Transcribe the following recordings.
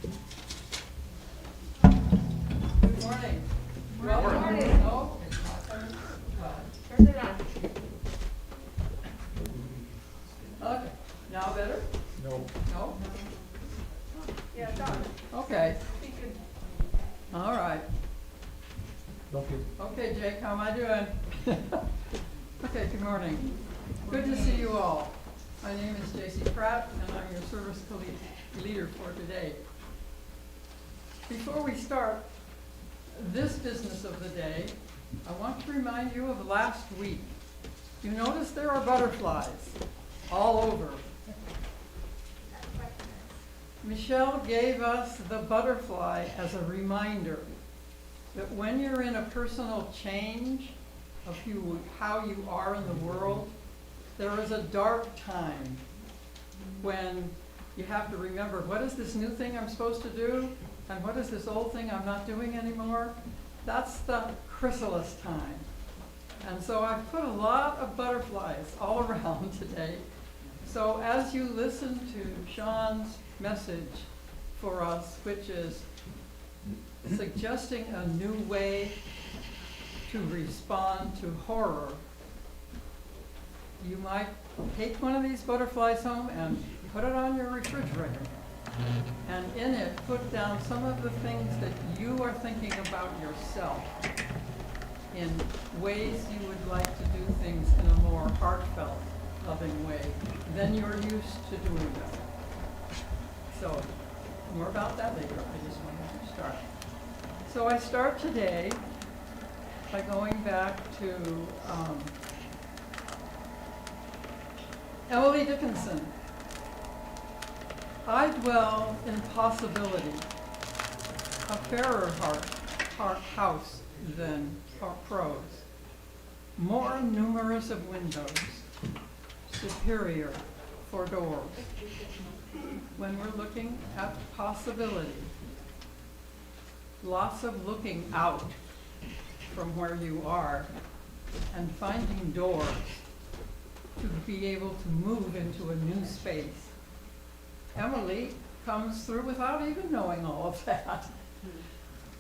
Good morning. Good morning. Oh, Turn it on. okay. Now better? No. No? Yeah, it's on. Okay. Speaking. All right. Okay. Okay, Jake, how am I doing? Okay, good morning. Good to see you all. My name is J.C. Pratt, and I'm your service leader for today. Before we start this business of the day, I want to remind you of last week. You notice there are butterflies all over. Michelle gave us the butterfly as a reminder that when you're in a personal change of how you are in the world, there is a dark time when you have to remember, what is this new thing I'm supposed to do? And what is this old thing I'm not doing anymore? That's the chrysalis time. And so I've put a lot of butterflies all around today. So as you listen to Sean's message for us, which is suggesting a new way to respond to horror, you might take one of these butterflies home and put it on your refrigerator. And in it, put down some of the things that you are thinking about yourself in ways you would like to do things in a more heartfelt, loving way than you're used to doing them. So, more about that later. I just wanted to start. So I start today by going back to Emily Dickinson. I dwell in possibility, a fairer house than prose, more numerous of windows, superior for doors. When we're looking at possibility, lots of looking out from where you are and finding doors to be able to move into a new space. Emily comes through without even knowing all of that.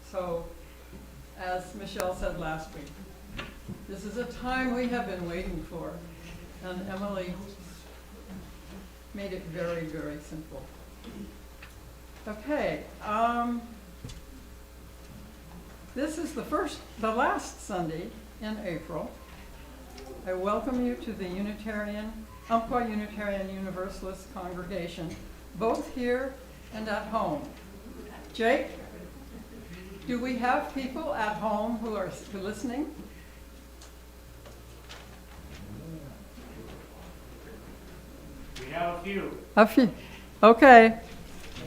So, as Michelle said last week, this is a time we have been waiting for, and Emily made it very, very simple. Okay, this is the last Sunday in April. I welcome you to the Umpqua Unitarian Universalist congregation, both here and at home. Jake, do we have people at home who are listening? We have a few. A few. Okay.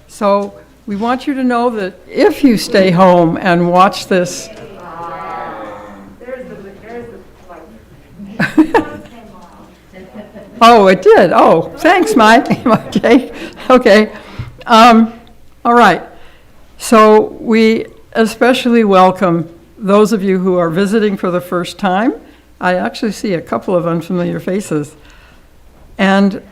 So we want you to know that if you stay home and watch this, There's the light. oh, it did. Oh, thanks, Mike. Okay. All right. So we especially welcome those of you who are visiting for the first time. I actually see a couple of unfamiliar faces. And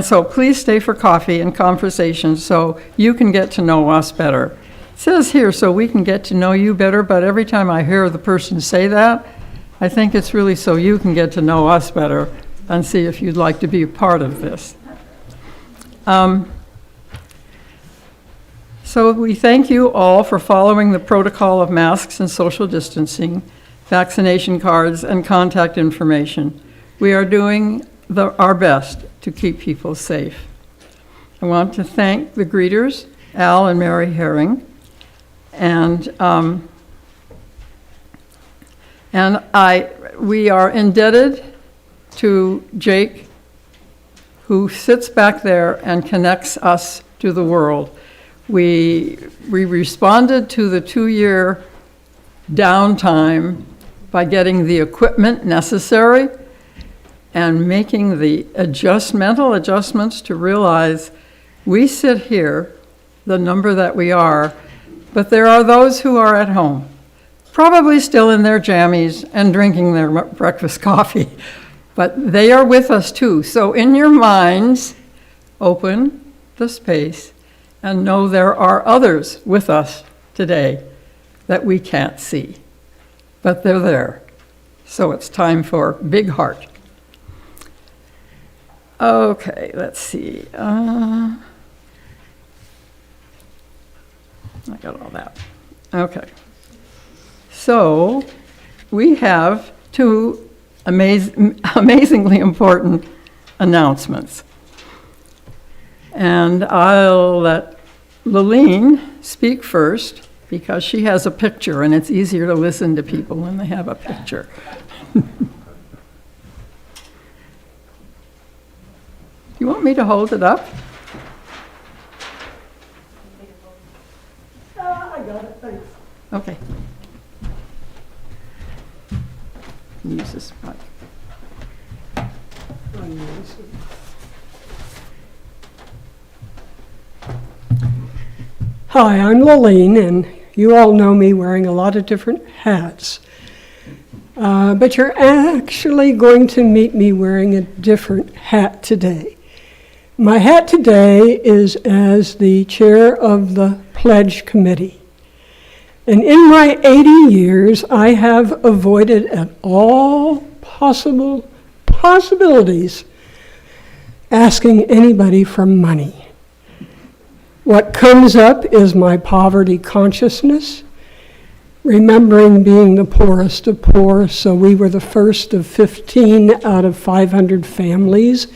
so please stay for coffee and conversation so you can get to know us better. It says here, so we can get to know you better, but every time I hear the person say that, I think it's really so you can get to know us better and see if you'd like to be a part of this. So we thank you all for following the protocol of masks and social distancing, vaccination cards, and contact information. We are doing our best to keep people safe. I want to thank the greeters, Al and Mary Herring, and we are indebted to Jake, who sits back there and connects us to the world. We responded to the 2-year downtime by getting the equipment necessary and making the mental adjustments to realize we sit here, the number that we are, but there are those who are at home, probably still in their jammies and drinking their breakfast coffee, but they are with us too. So in your minds, open the space and know there are others with us today that we can't see, but they're there. So it's time for Big Heart. Okay, let's see. I got all that. Okay. So we have two amazingly important announcements. And I'll let Lilene speak first because she has a picture and it's easier to listen to people when they have a picture. You want me to hold it up? I got it, thanks. Okay. Use this mic. Hi, I'm Lilene, and you all know me wearing a lot of different hats. But you're actually going to meet me wearing a different hat today. My hat today is as the chair of the Pledge Committee. And in my 80 years, I have avoided at all possible possibilities asking anybody for money. What comes up is my poverty consciousness, remembering being the poorest of poor, so we were the first of 15 out of 500 families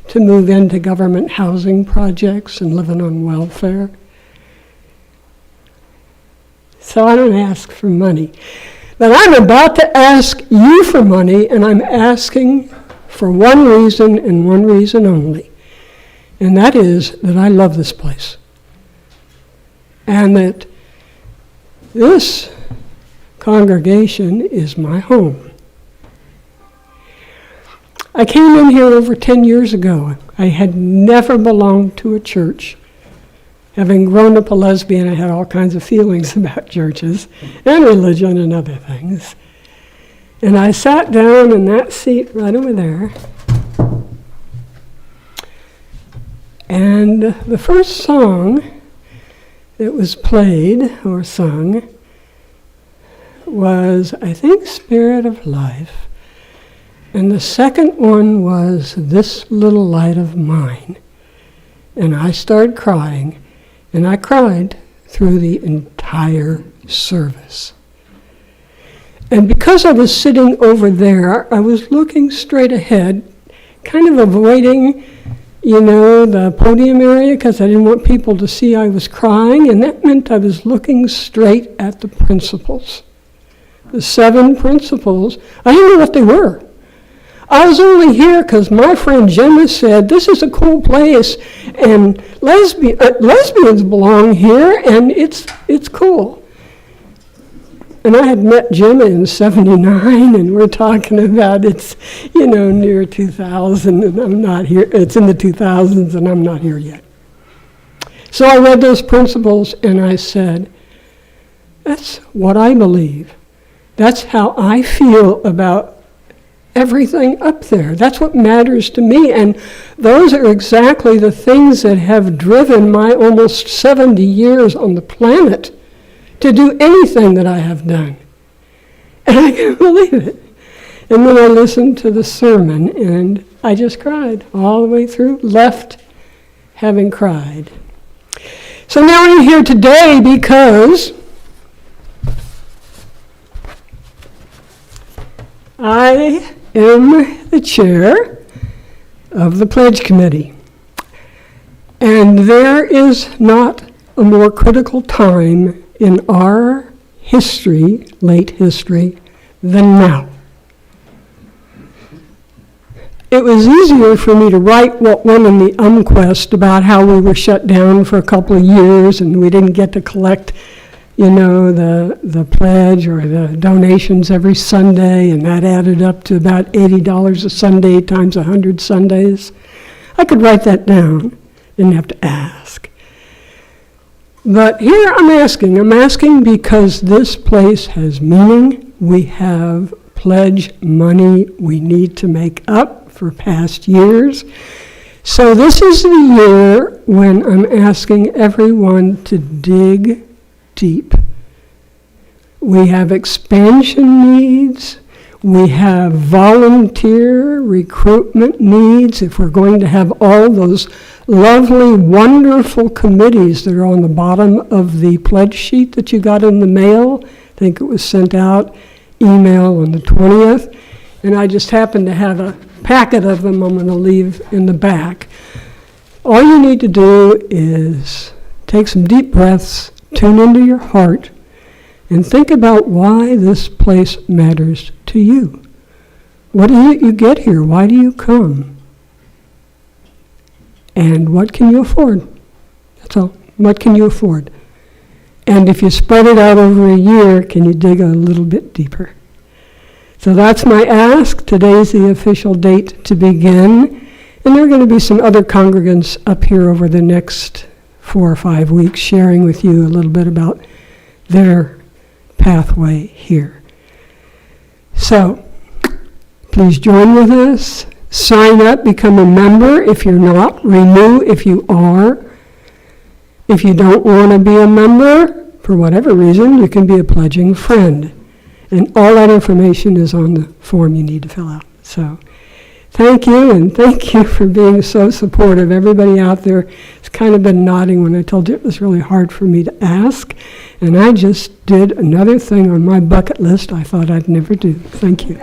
to move into government housing projects and living on welfare. So I don't ask for money. But I'm about to ask you for money, and I'm asking for one reason and one reason only, and that is that I love this place. And that this congregation is my home. I came in here over 10 years ago. I had never belonged to a church. Having grown up a lesbian, I had all kinds of feelings about churches and religion and other things. And I sat down in that seat right over there. And the first song that was played or sung was, I think, Spirit of Life. And the second one was This Little Light of Mine. And I started crying, and I cried through the entire service. And because I was sitting over there, I was looking straight ahead, kind of avoiding the podium area because I didn't want people to see I was crying, and that meant I was looking straight at the principals. The 7 principals, I didn't know what they were. I was only here because my friend Gemma said, this is a cool place, and lesbians belong here, and it's cool. And I had met Gemma in 79, and we're talking about it's, near 2000, and I'm not here. It's in the 2000s, and I'm not here yet. So I read those principles, and I said, that's what I believe. That's how I feel about everything up there. That's what matters to me, and those are exactly the things that have driven my almost 70 years on the planet to do anything that I have done. And I can't believe it. And then I listened to the sermon, and I just cried all the way through, left having cried. So now I'm here today because I am the chair of the Pledge Committee. And there is not a more critical time in our history, late history, than now. It was easier for me to write what went in the UMQuest about how we were shut down for a couple of years and we didn't get to collect, the pledge or the donations every Sunday, and that added up to about $80 a Sunday times 100 Sundays. I could write that down, didn't have to ask. But here I'm asking because this place has meaning. We have pledge money we need to make up for past years. So this is the year when I'm asking everyone to dig deep. We have expansion needs. We have volunteer recruitment needs. If we're going to have all those lovely, wonderful committees that are on the bottom of the pledge sheet that you got in the mail, I think it was sent out email on the 20th, and I just happen to have a packet of them I'm going to leave in the back. All you need to do is take some deep breaths, tune into your heart, and think about why this place matters to you. What is it you get here? Why do you come? And what can you afford? That's all. What can you afford? And if you spread it out over a year, can you dig a little bit deeper? So that's my ask. Today's the official date to begin. And there are going to be some other congregants up here over the next 4 or 5 weeks sharing with you a little bit about their pathway here. So please join with us. Sign up, become a member if you're not, renew if you are. If you don't want to be a member, for whatever reason, you can be a pledging friend. And all that information is on the form you need to fill out. So thank you, and thank you for being so supportive. Everybody out there has kind of been nodding when I told you it was really hard for me to ask. And I just did another thing on my bucket list I thought I'd never do. Thank you.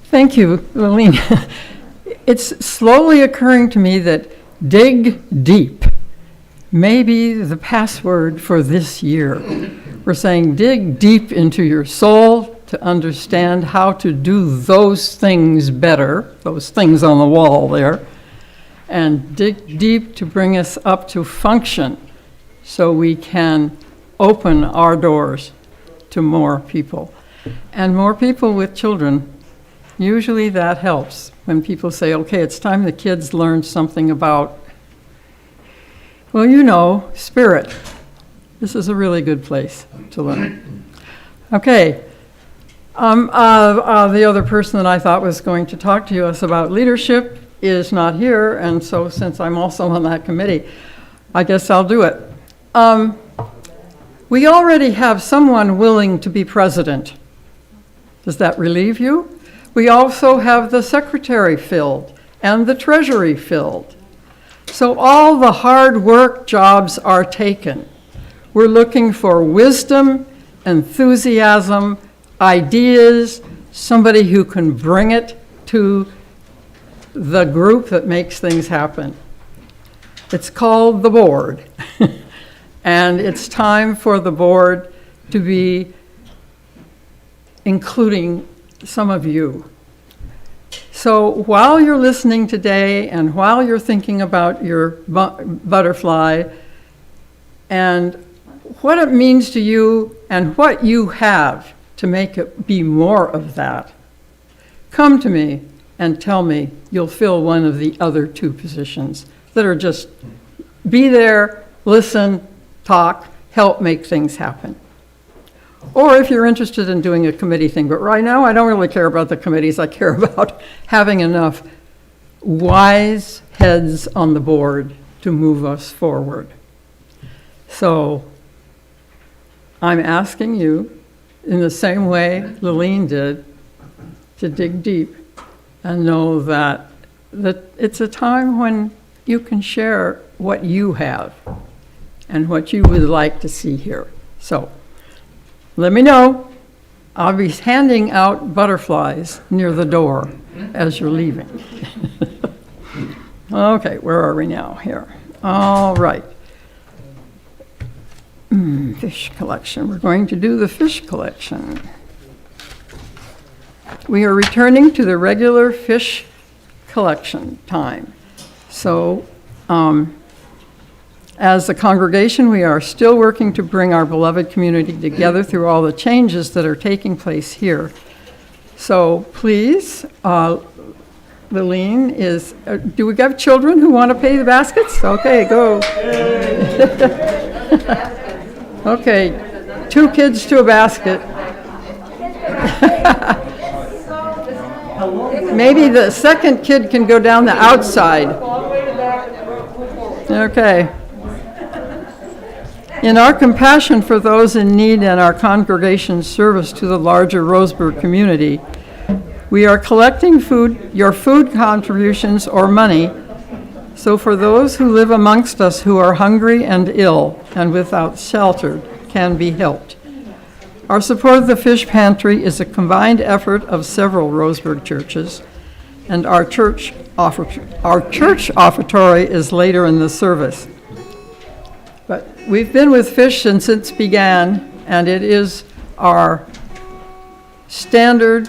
Thank you, Lilene. It's slowly occurring to me that dig deep may be the password for this year. We're saying dig deep into your soul to understand how to do those things better, those things on the wall there, and dig deep to bring us up to function so we can open our doors to more people. And more people with children, usually that helps when people say, okay, it's time the kids learn something about, well, you know, spirit. This is a really good place to learn. Okay. The other person that I thought was going to talk to us about leadership is not here, and so since I'm also on that committee, I guess I'll do it. We already have someone willing to be president. Does that relieve you? We also have the secretary filled and the treasury filled. So all the hard work jobs are taken. We're looking for wisdom, enthusiasm, ideas, somebody who can bring it to the group that makes things happen. It's called the board. And it's time for the board to be including some of you. So while you're listening today and while you're thinking about your butterfly and what it means to you and what you have to make it be more of that, come to me and tell me you'll fill one of the other 2 positions that are just be there, listen, talk, help make things happen. Or if you're interested in doing a committee thing, but right now I don't really care about the committees. I care about having enough wise heads on the board to move us forward. So I'm asking you, in the same way Lilene did, to dig deep and know that it's a time when you can share what you have and what you would like to see here. So let me know. I'll be handing out butterflies near the door as you're leaving. Okay, where are we now here? All right. Fish collection. We're going to do the fish collection. We are returning to the regular fish collection time. So, as a congregation, we are still working to bring our beloved community together through all the changes that are taking place here. So please, Lilene is, do we have children who want to pay the baskets? Okay, go. Okay, 2 kids to a basket. maybe the second kid can go down the outside. All the way to the back and then move forward. Okay. In our compassion for those in need and our congregation's service to the larger Roseburg community, we are collecting your food contributions or money, so for those who live amongst us who are hungry and ill and without shelter can be helped. Our support of the fish pantry is a combined effort of several Roseburg churches, and our church offertory is later in the service. But we've been with fish since it began, and it is our standard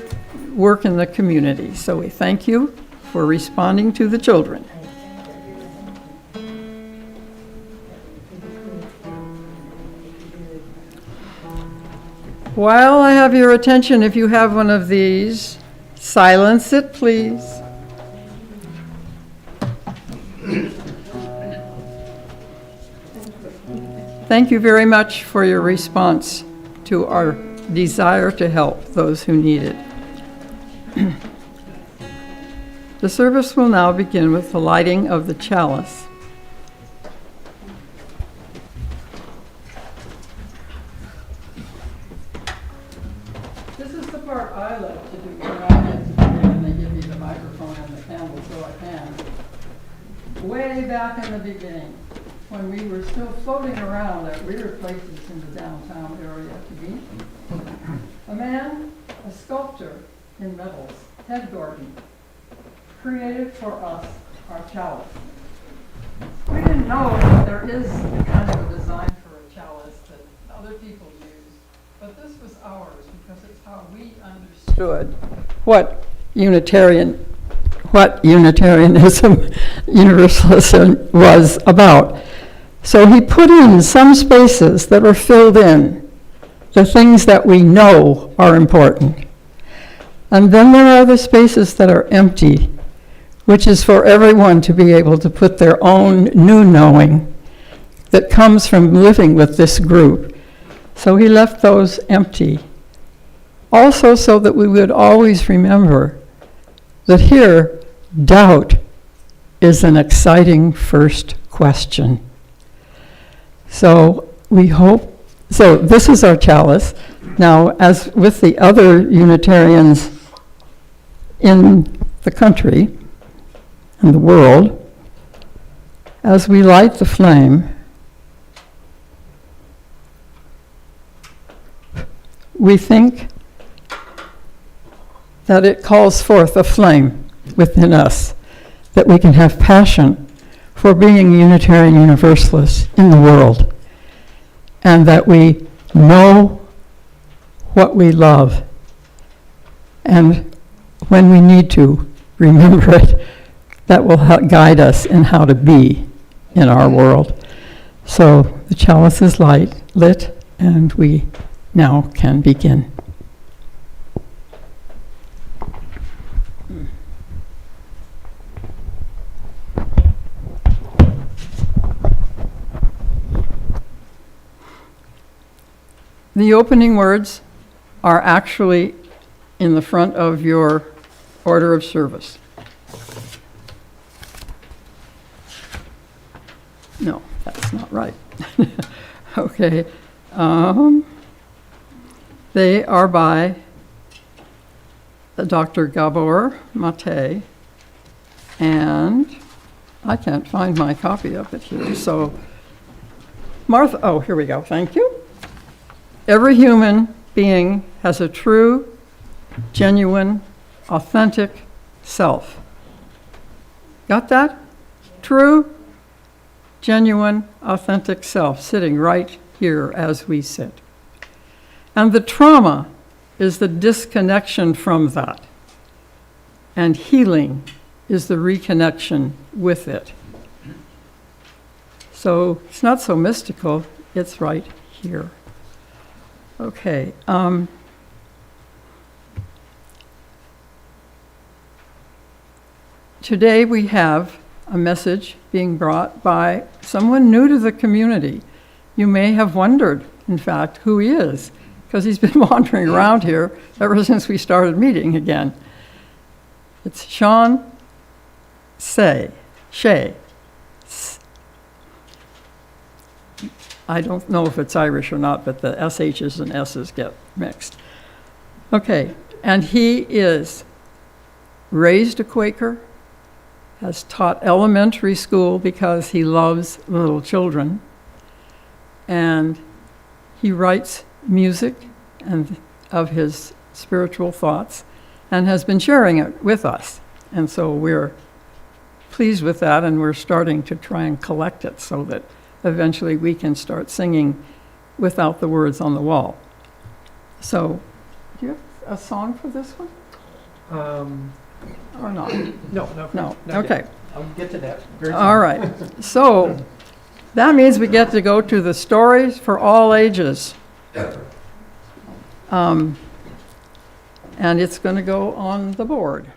work in the community. So we thank you for responding to the children. While I have your attention, if you have one of these, silence it, please. Thank you very much for your response to our desire to help those who need it. The service will now begin with the lighting of the chalice. This is the part I love to do when I get to begin and they give me the microphone and the candle so I can. Way back in the beginning, when we were still floating around at weird places in the downtown area to meet, a man, a sculptor in metals, Ted Gordon, created for us our chalice. We didn't know that there is kind of a design for a chalice that other people use, but this was ours because it's how we understood what Unitarianism, Universalism was about. So he put in some spaces that are filled in, the things that we know are important. And then there are the spaces that are empty, which is for everyone to be able to put their own new knowing that comes from living with this group. So he left those empty. Also so that we would always remember that here, doubt is an exciting first question. So we hope, so this is our chalice. Now, as with the other Unitarians in the country and the world, as we light the flame, we think that it calls forth a flame within us, that we can have passion for being Unitarian Universalists in the world, and that we know what we love, and when we need to, remember it. That will guide us in how to be in our world. So the chalice is lit, and we now can begin. The opening words are actually in the front of your order of service. No, that's not right. Okay. They are by Dr. Gabor Mate, and I can't find my copy of it here. So, Martha, oh, here we go. Thank you. Every human being has a true, genuine, authentic self. Got that? True, genuine, authentic self sitting right here as we sit. And the trauma is the disconnection from that. And healing is the reconnection with it. So it's not so mystical, it's right here. Okay. Today we have a message being brought by someone new to the community. You may have wondered, in fact, who he is, because he's been wandering around here ever since we started meeting again. It's Sean Shea. I don't know if it's Irish or not, but the SHs and S's get mixed. Okay, and he is raised a Quaker, has taught elementary school because he loves little children, and he writes music and of his spiritual thoughts and has been sharing it with us. And so we're pleased with that, and we're starting to try and collect it so that eventually we can start singing without the words on the wall. So, do you have a song for this one? Or not? No, No, not okay. yet. I'll get to that very soon. All right. So, that means we get to go to the stories for all ages. And it's going to go on the board.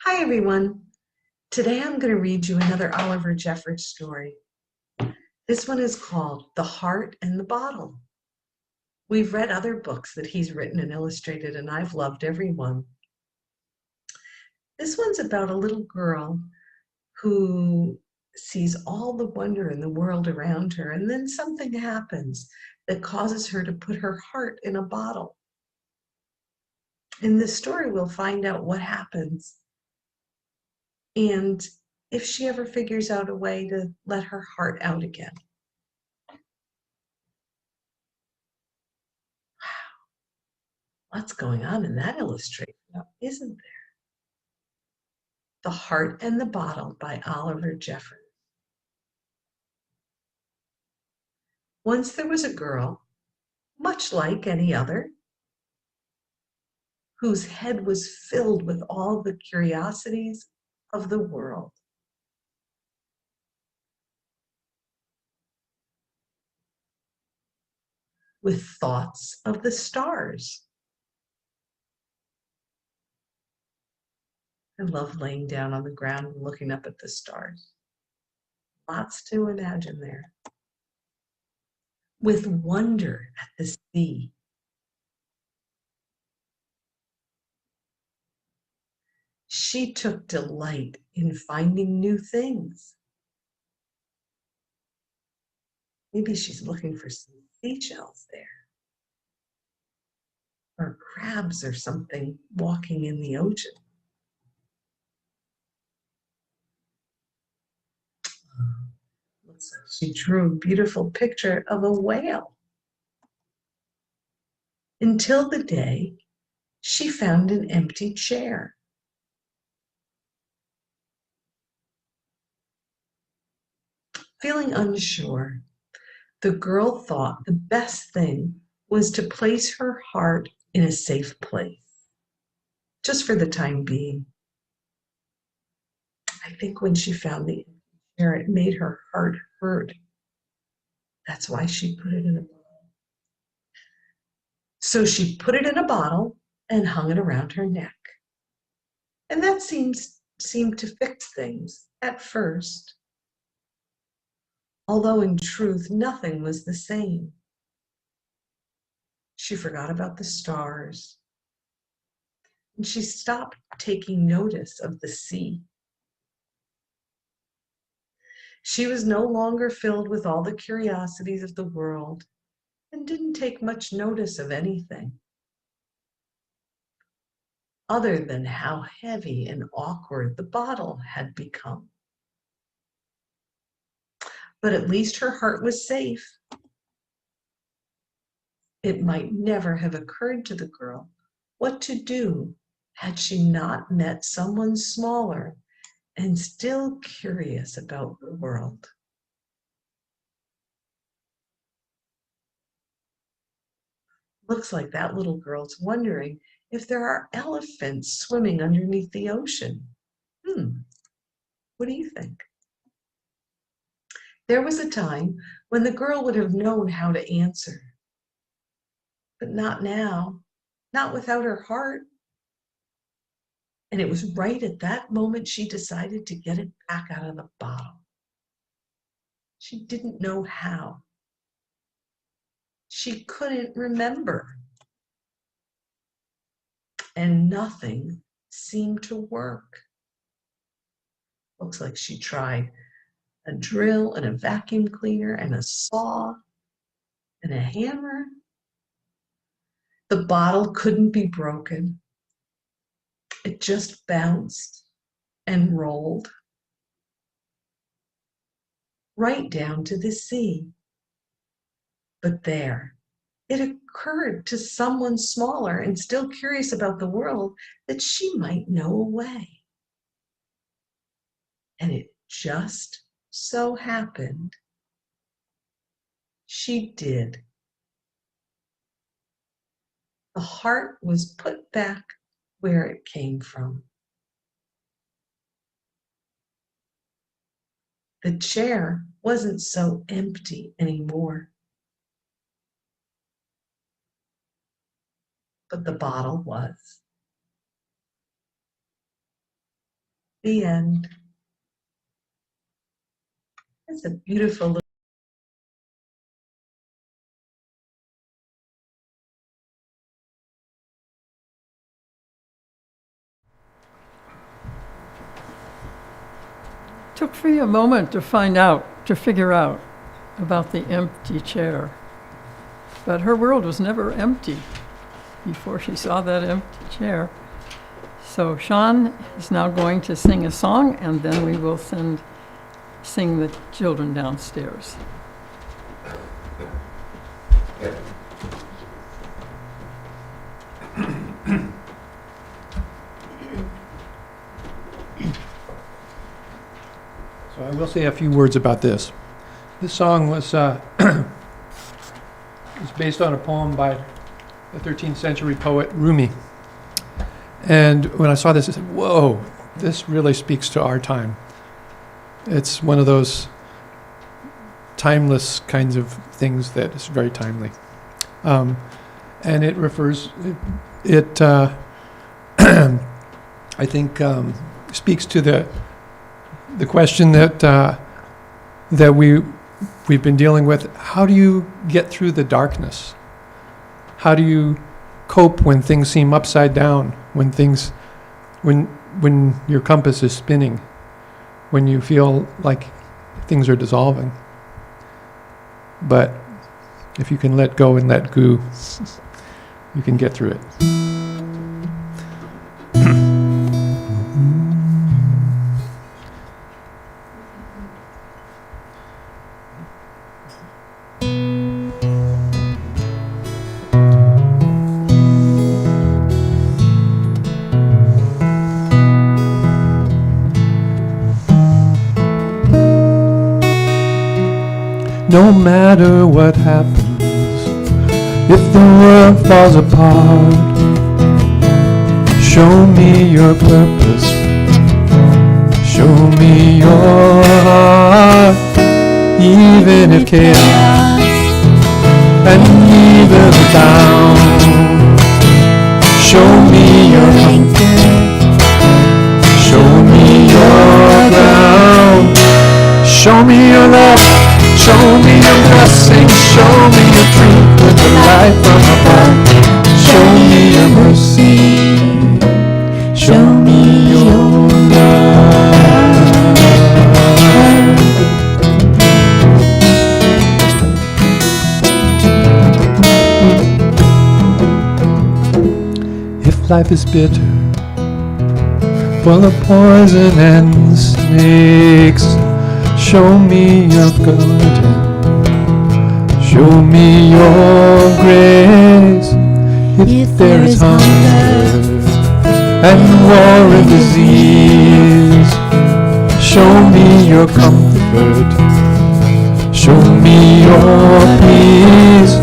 Hi, everyone. Today I'm going to read you another Oliver Jefferson story. This one is called The Heart and the Bottle. We've read other books that he's written and illustrated, and I've loved every one. This one's about a little girl who sees all the wonder in the world around her, and then something happens that causes her to put her heart in a bottle. In this story, we'll find out what happens and if she ever figures out a way to let her heart out again. Wow, lots going on in that illustration, isn't there? The Heart and the Bottle by Oliver Jefferson. Once there was a girl, much like any other, whose head was filled with all the curiosities of the world. With thoughts of the stars. I love laying down on the ground and looking up at the stars. Lots to imagine there. With wonder at the sea. She took delight in finding new things. Maybe she's looking for some seashells there. Or crabs or something walking in the ocean. Looks like she drew a beautiful picture of a whale. Until the day she found an empty chair. Feeling unsure, the girl thought the best thing was to place her heart in a safe place, just for the time being. I think when she found the empty chair, it made her heart hurt. That's why she put it in a bottle. So she put it in a bottle and hung it around her neck. And that seemed to fix things at first. Although in truth, nothing was the same. She forgot about the stars. And she stopped taking notice of the sea. She was no longer filled with all the curiosities of the world and didn't take much notice of anything, other than how heavy and awkward the bottle had become. But at least her heart was safe, It might never have occurred to the girl what to do had she not met someone smaller and still curious about the world. Looks like that little girl's wondering if there are elephants swimming underneath the ocean. What do you think? There was a time when the girl would have known how to answer, but not now, not without her heart. And it was right at that moment she decided to get it back out of the bottle. She didn't know how. She couldn't remember. And nothing seemed to work. Looks like she tried a drill and a vacuum cleaner and a saw and a hammer. The bottle couldn't be broken. It just bounced and rolled right down to the sea. But there, it occurred to someone smaller and still curious about the world that she might know a way. And it just so happened she did. The heart was put back where it came from. The chair wasn't so empty anymore. But the bottle was. The end. It's a beautiful little. Took for you a moment to figure out about the empty chair. But her world was never empty before she saw that empty chair. So Sean is now going to sing a song, and then we will sing the children downstairs. So I will say a few words about this. This song was based on a poem by the 13th century poet Rumi. And when I saw this, I said, whoa, this really speaks to our time. It's one of those timeless kinds of things that is very timely. And it refers, I think, speaks to the question that we've been dealing with. How do you get through the darkness? How do you cope when things seem upside down, when your compass is spinning, when you feel like things are dissolving? But if you can let go and let go, you can get through it. No matter what happens, if the world falls apart, show me your purpose, show me your heart. Even if chaos and evil abound, show me your hunger, show me your ground, show me your love. Show me your blessing, show me your truth with the light from above. Show me your mercy, show me your love. If life is bitter, full of poison and snakes, show me your garden, Show me your grace. If there is hunger and war and disease, show me your comfort. Show me your peace.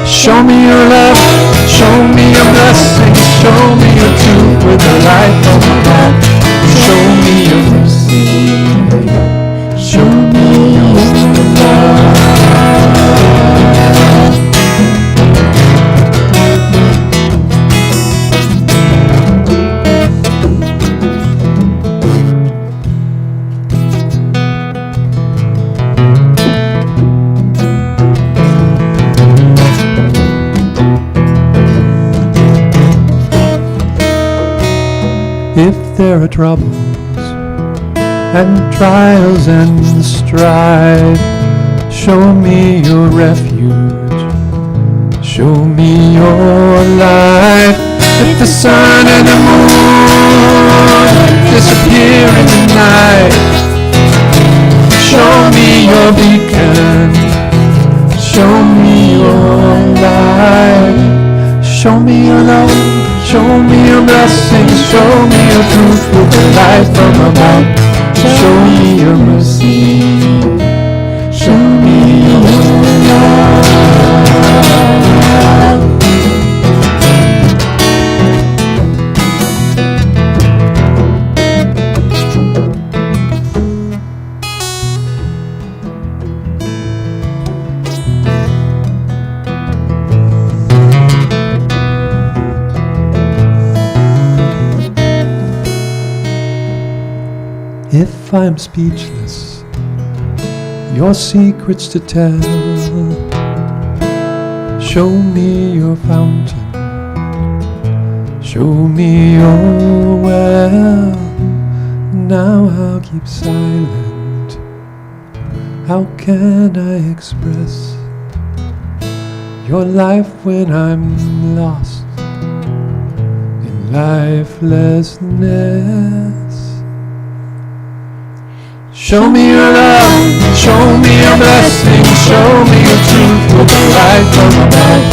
Show me your love. Show me your blessing. Show me your truth with the light from above. Show me your mercy. Show me your love. If there are troubles and trials and strife, show me your refuge, show me your light. If the sun and the moon disappear in the night, show me your beacon, show me your light. Show me your love, show me your blessings, show me your truth with the light from above. Show me your mercy, show me your love. If I'm speechless, your secrets to tell, show me your fountain, show me your well. Now I'll keep silent. How can I express your life when I'm lost in lifelessness? Show me your love, show me your blessing, show me your truth with the light from above.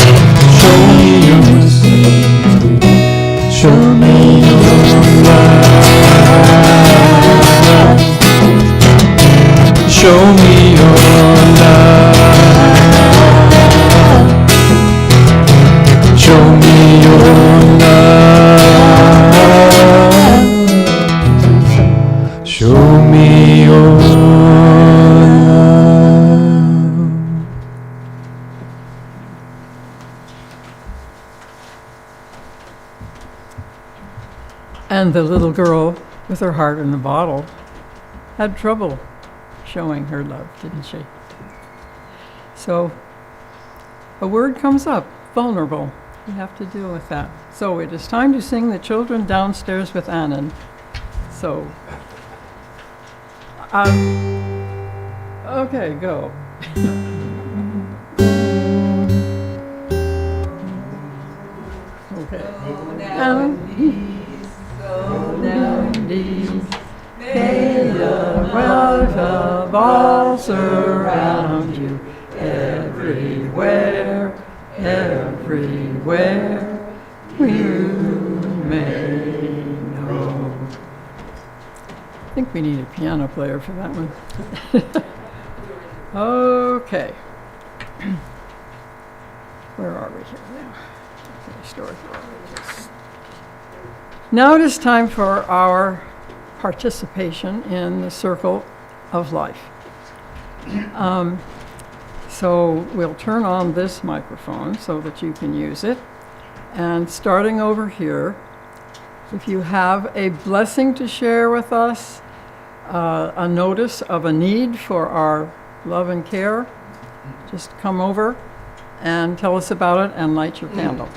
Show me your mercy, show me your love. Show me your love. Show me your love. Show me your love. And the little girl with her heart in the bottle had trouble showing her love, didn't she? So a word comes up, vulnerable. You have to deal with that. So it is time to sing The Children Downstairs with Annan. So, okay, go. Okay. Go down these, may the wealth of all surround you, everywhere, everywhere you may know. I think we need a piano player for that one. Okay. Where are we here now? Okay, story. Now it is time for our participation in the circle of life. So we'll turn on this microphone so that you can use it. And starting over here, if you have a blessing to share with us, a notice of a need for our love and care, just come over and tell us about it and light your candle.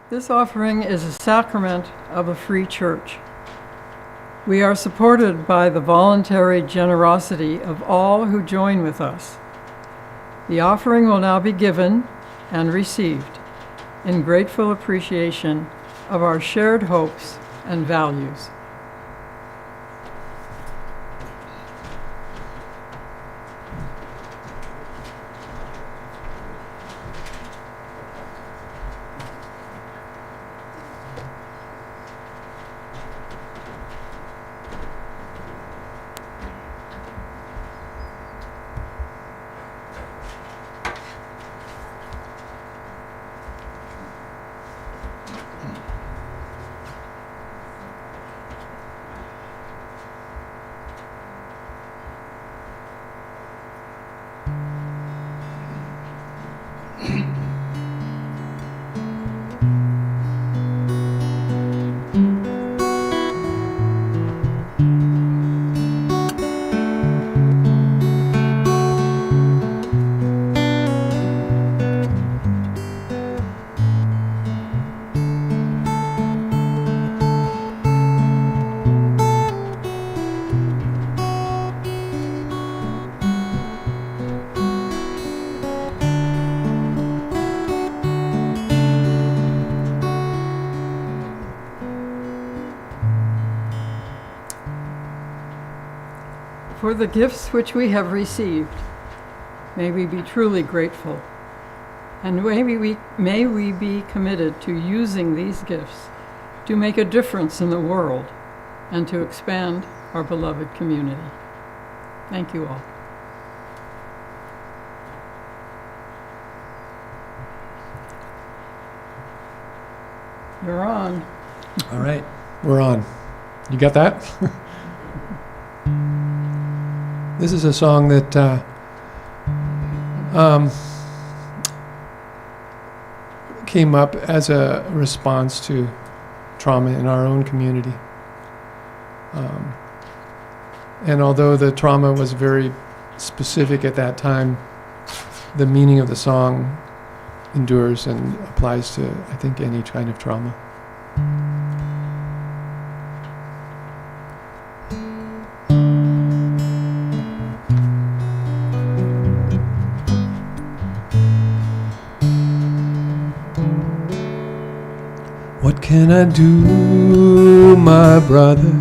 This offering is a sacrament of a free church. We are supported by the voluntary generosity of all who join with us. The offering will now be given and received in grateful appreciation of our shared hopes and values. For the gifts which we have received, may we be truly grateful, and may we be committed to using these gifts to make a difference in the world and to expand our beloved community. Thank you all. You're on. All right, we're on. You got that? This is a song that came up as a response to trauma in our own community. And although the trauma was very specific at that time, the meaning of the song endures and applies to, I think, any kind of trauma. What can I do, my brother,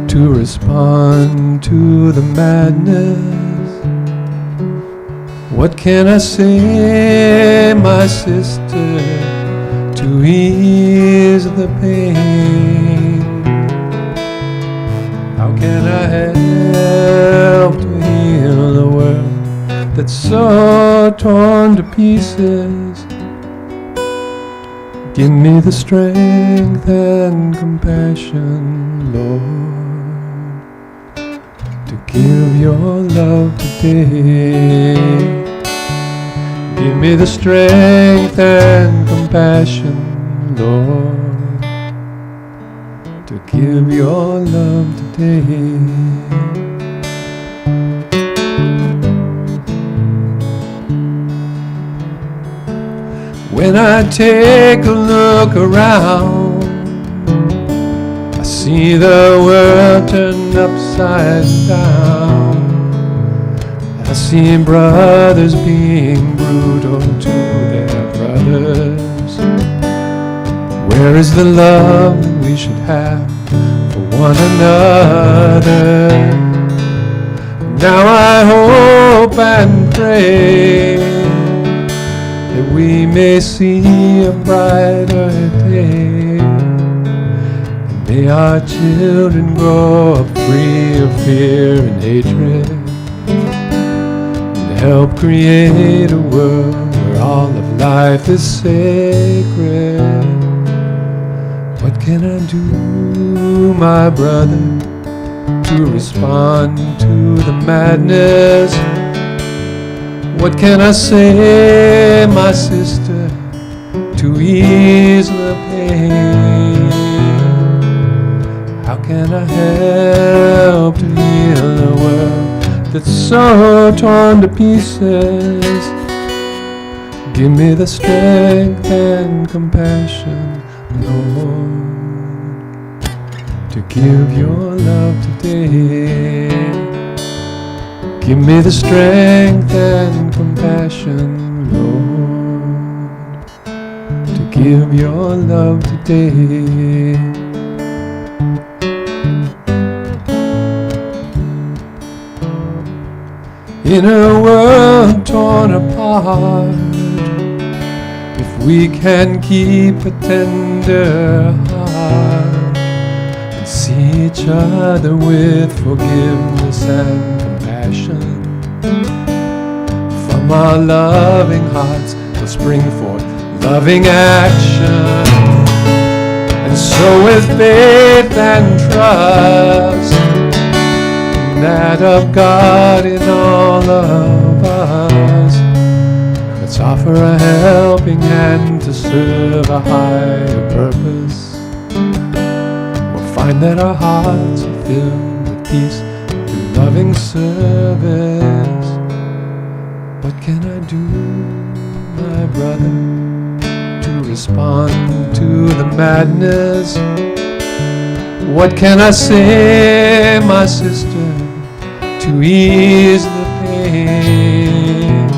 to respond to the madness? What can I say, my sister, to ease the pain? How can I help to heal a world that's so torn to pieces? Give me the strength and compassion, Lord, to give your love today. Give me the strength and compassion, Lord, to give your love today. When I take a look around, I see the world turned upside down. I see brothers being brutal to their brothers. Where is the love that we should have for one another? Now I hope and pray that we may see a brighter day, and may our children grow up free of fear and hatred, and help create a world where all of life is sacred. What can I do, my brother, to respond to the madness? What can I say, my sister, to ease the pain? How can I help to heal a world that's so torn to pieces? Give me the strength and compassion, Lord, to give your love today. Give me the strength and compassion, Lord, to give your love today. In a world torn apart, if we can keep a tender heart and see each other with forgiveness and compassion, from our loving hearts will spring forth loving action. And so with faith and trust, that of God in all of us, let's offer a helping hand to serve a higher purpose. We'll find that our hearts are filled with peace through loving service. What can I do, my brother, to respond to the madness? What can I say, my sister, to ease the pain?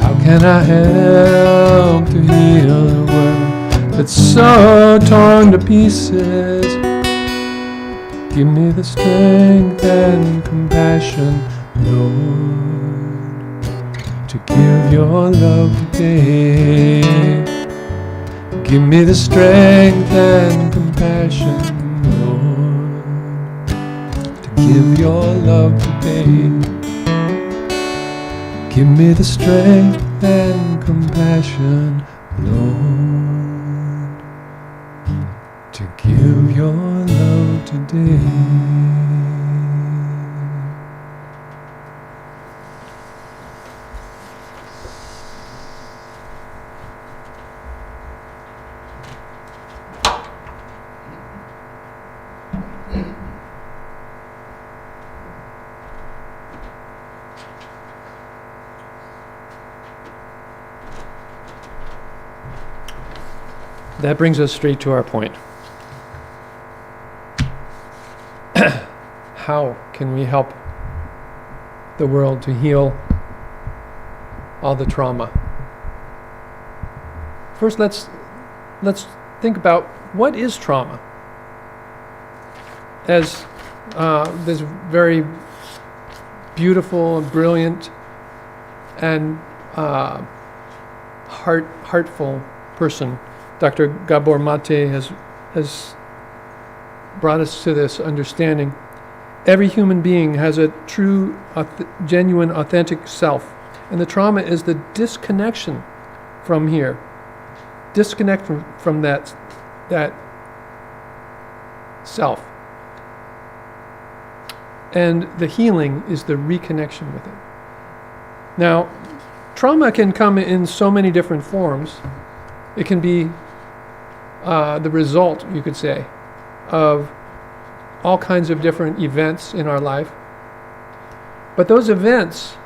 How can I help to heal a world that's so torn to pieces? Give me the strength and compassion, Lord, to give your love today. Give me the strength and compassion, Lord, to give your love today. Give me the strength and compassion, Lord, to give your love today. That brings us straight to our point. How can we help the world to heal all the trauma? First, let's think about what is trauma. As this very beautiful and brilliant and heartful person, Dr. Gabor Mate, has brought us to this understanding. Every human being has a true, genuine, authentic self. And the trauma is the disconnection from here. Disconnect from that self. And the healing is the reconnection with it. Now, trauma can come in so many different forms. It can be the result, you could say, of all kinds of different events in our life. But those events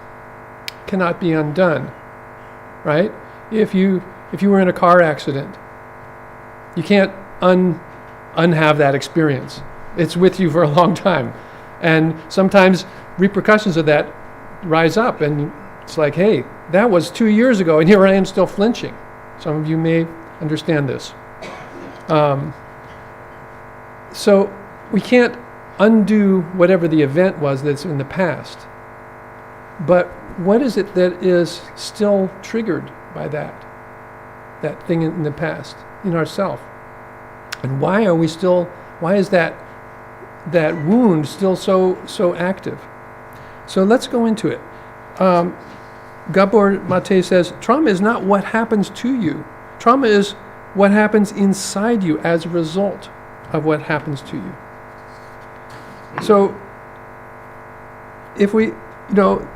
cannot be undone, right? If you were in a car accident, you can't unhave that experience. It's with you for a long time. And sometimes repercussions of that rise up, and it's like, hey, that was 2 years ago, and here I am still flinching. Some of you may understand this. So we can't undo whatever the event was that's in the past. But what is it that is still triggered by that thing in the past, in ourself? And why is that wound still so active? So let's go into it. Gabor Mate says, trauma is not what happens to you. Trauma is what happens inside you as a result of what happens to you. So if we, I'm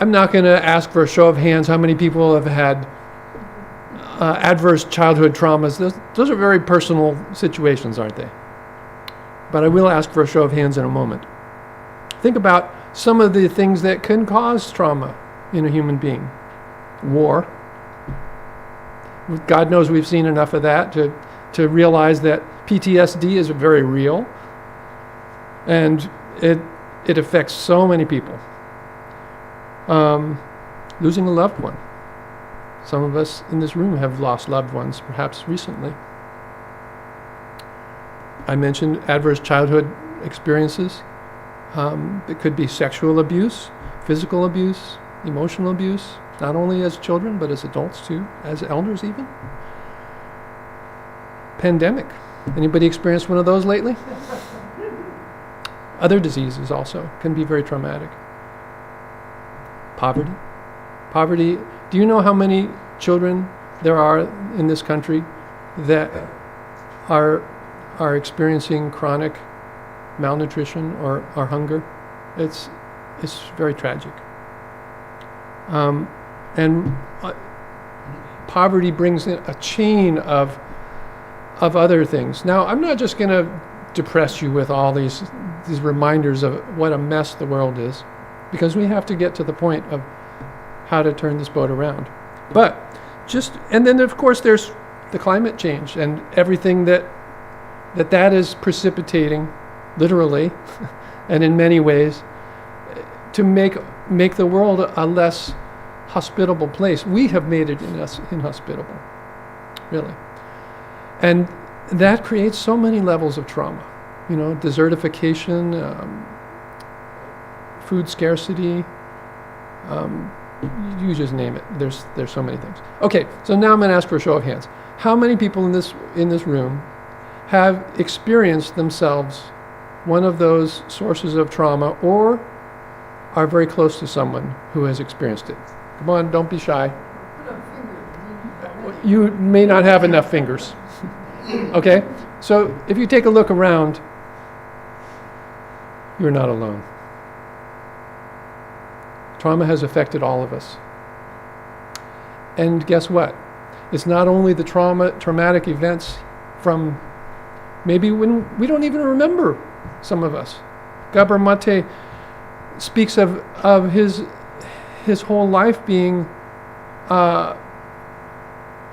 not going to ask for a show of hands how many people have had adverse childhood traumas. Those are very personal situations, aren't they? But I will ask for a show of hands in a moment. Think about some of the things that can cause trauma in a human being. war. God knows we've seen enough of that to realize that PTSD is very real, and it affects so many people. Losing a loved one. Some of us in this room have lost loved ones, perhaps recently. I mentioned adverse childhood experiences. It could be sexual abuse, physical abuse, emotional abuse, not only as children, but as adults too, as elders even. Pandemic. Anybody experienced one of those lately? Other diseases also can be very traumatic. Poverty. Poverty. Do you know how many children there are in this country that are experiencing chronic malnutrition or hunger? It's very tragic. And poverty brings in a chain of other things. Now, I'm not just going to depress you with all these reminders of what a mess the world is, because we have to get to the point of how to turn this boat around. But and then of course there's the climate change and everything that is precipitating, literally, and in many ways, to make the world a less hospitable place. We have made it inhospitable, really. And that creates so many levels of trauma. Desertification, food scarcity, you just name it. There's so many things. Okay, so now I'm going to ask for a show of hands. How many people in this room have experienced themselves one of those sources of trauma, or are very close to someone who has experienced it? Come on, don't be shy. You may not have enough fingers. Okay, so if you take a look around, you're not alone. Trauma has affected all of us. And guess what? It's not only the traumatic events from maybe when we don't even remember, some of us. Gabor Mate speaks of his whole life being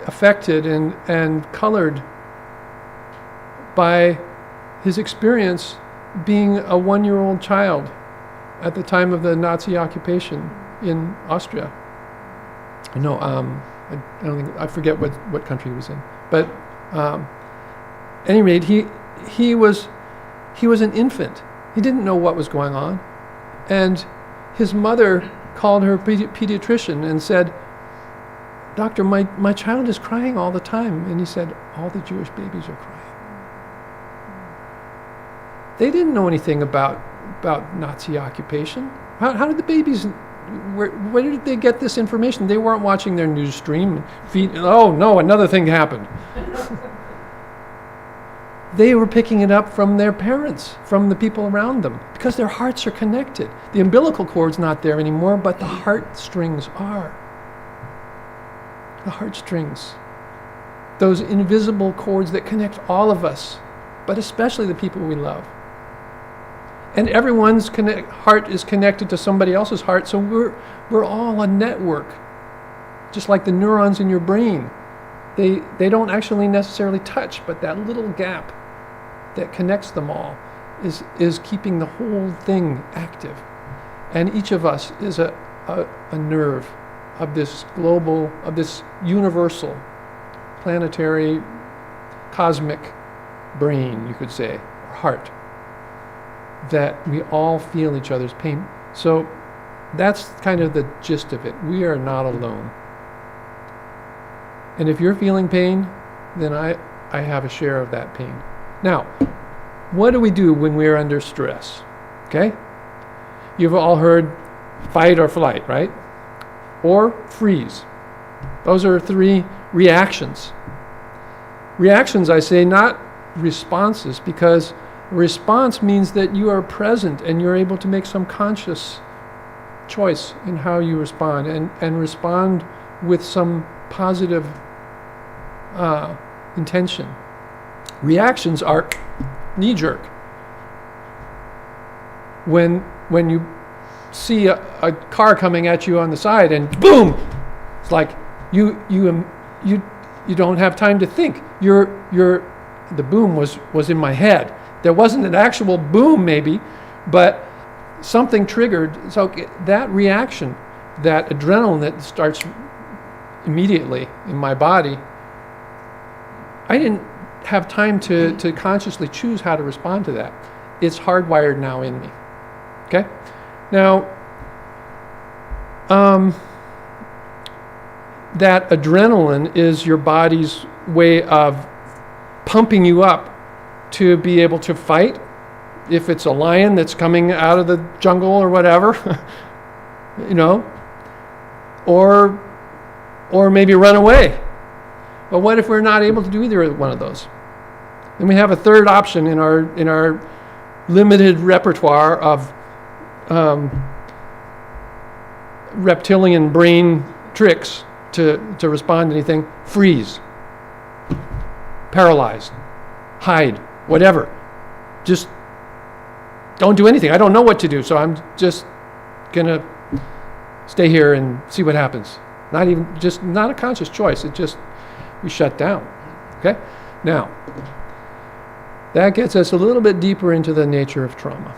affected and colored by his experience being a 1-year-old child at the time of the Nazi occupation in Austria. I don't think, I forget what country he was in, but at any rate, he was an infant. He didn't know what was going on, and his mother called her pediatrician and said, "Doctor, my child is crying all the time." And he said, "All the Jewish babies are crying." They didn't know anything about Nazi occupation. How did the babies? Where did they get this information? They weren't watching their news stream. Oh no, another thing happened. They were picking it up from their parents, from the people around them, because their hearts are connected. The umbilical cord's not there anymore, but the heartstrings are. The heartstrings. Those invisible cords that connect all of us, but especially the people we love. And everyone's heart is connected to somebody else's heart, so we're all a network. Just like the neurons in your brain. They don't actually necessarily touch, but that little gap that connects them all is keeping the whole thing active. And each of us is a nerve of this global, of this universal, planetary, cosmic brain, you could say, or heart, that we all feel each other's pain. So that's kind of the gist of it. We are not alone. And if you're feeling pain, then I have a share of that pain. Now, what do we do when we're under stress? Okay? You've all heard fight or flight, right? Or freeze. Those are 3 reactions. Reactions, I say, not responses, because response means that you are present and you're able to make some conscious choice in how you respond, and respond with some positive intention. Reactions are knee-jerk. When you see a car coming at you on the side and boom, like you don't have time to think. The boom was in my head. There wasn't an actual boom maybe, but something triggered. So that reaction, that adrenaline that starts immediately in my body, I didn't have time to consciously choose how to respond to that. It's hardwired now in me. Okay? Now, that adrenaline is your body's way of pumping you up to be able to fight. If it's a lion that's coming out of the jungle or whatever, or maybe run away. But what if we're not able to do either one of those? And we have a third option in our limited repertoire of reptilian brain tricks to respond to anything. Freeze, paralyzed, hide, whatever. Just don't do anything. I don't know what to do, so I'm just gonna stay here and see what happens. Not a conscious choice. We shut down. Okay? Now, that gets us a little bit deeper into the nature of trauma.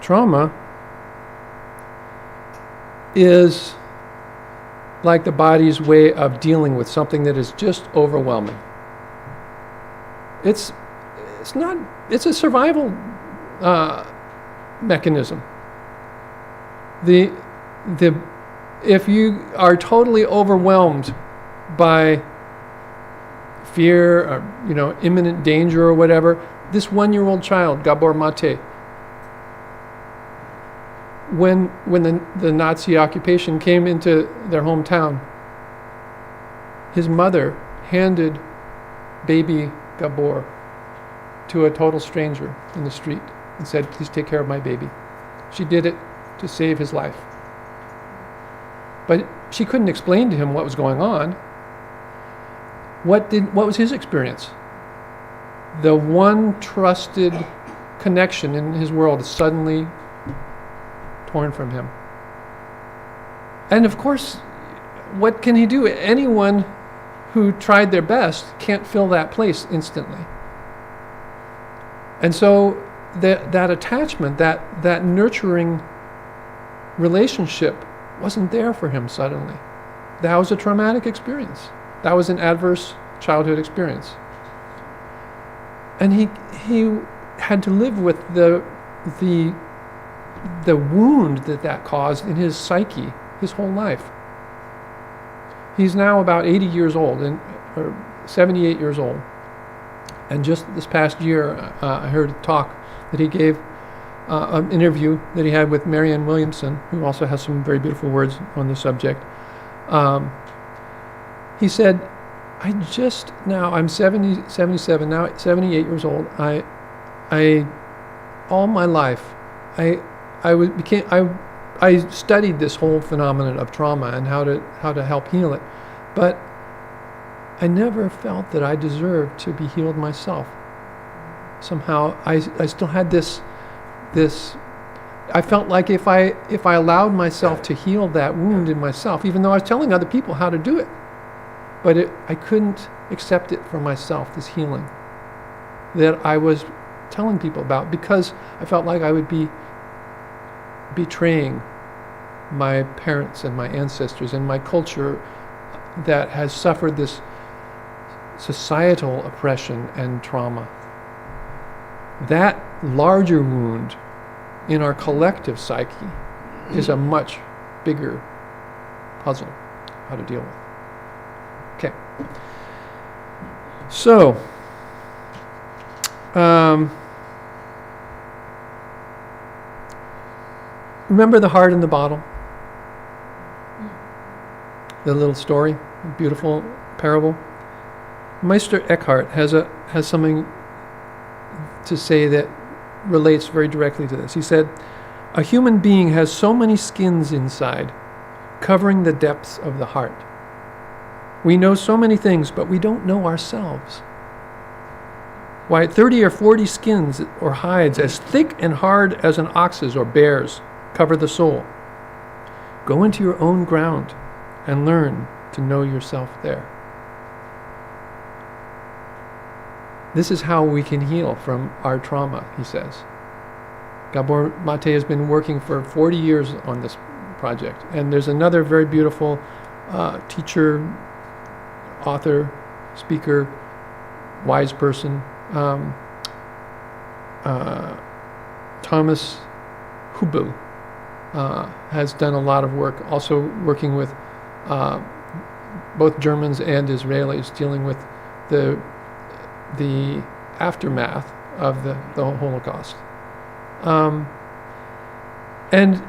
Trauma is like the body's way of dealing with something that is just overwhelming. It's a survival mechanism. If you are totally overwhelmed by fear or imminent danger or whatever, this 1-year-old child, Gabor Mate, when the Nazi occupation came into their hometown, his mother handed baby Gabor to a total stranger in the street and said, "Please take care of my baby." She did it to save his life. But she couldn't explain to him what was going on. What was his experience? The one trusted connection in his world is suddenly torn from him. And of course, what can he do? Anyone who tried their best can't fill that place instantly. And so that attachment, that nurturing relationship wasn't there for him suddenly. That was a traumatic experience. That was an adverse childhood experience. And he had to live with the wound that caused in his psyche his whole life. He's now about 80 years old, or 78 years old. And just this past year, I heard a talk that he gave, an interview that he had with Marianne Williamson, who also has some very beautiful words on the subject. He said, I'm 77 now, 78 years old. All my life, I studied this whole phenomenon of trauma and how to help heal it, but I never felt that I deserved to be healed myself. Somehow, I still had this. I felt like if I allowed myself to heal that wound in myself, even though I was telling other people how to do it, but I couldn't accept it for myself, this healing that I was telling people about, because I felt like I would be betraying my parents and my ancestors and my culture that has suffered this societal oppression and trauma. That larger wound in our collective psyche is a much bigger puzzle how to deal with. Okay. So, remember the heart in the bottle? The little story, beautiful parable. Meister Eckhart has something to say that relates very directly to this. He said, "A human being has so many skins inside, covering the depths of the heart. We know so many things, but we don't know ourselves. Why, 30 or 40 skins or hides as thick and hard as an ox's or bear's cover the soul. Go into your own ground and learn to know yourself there. This is how we can heal from our trauma, he says. Gabor Mate has been working for 40 years on this project. And there's another very beautiful teacher, author, speaker, wise person, Thomas Hübl, has done a lot of work, also working with both Germans and Israelis, dealing with the aftermath of the Holocaust. And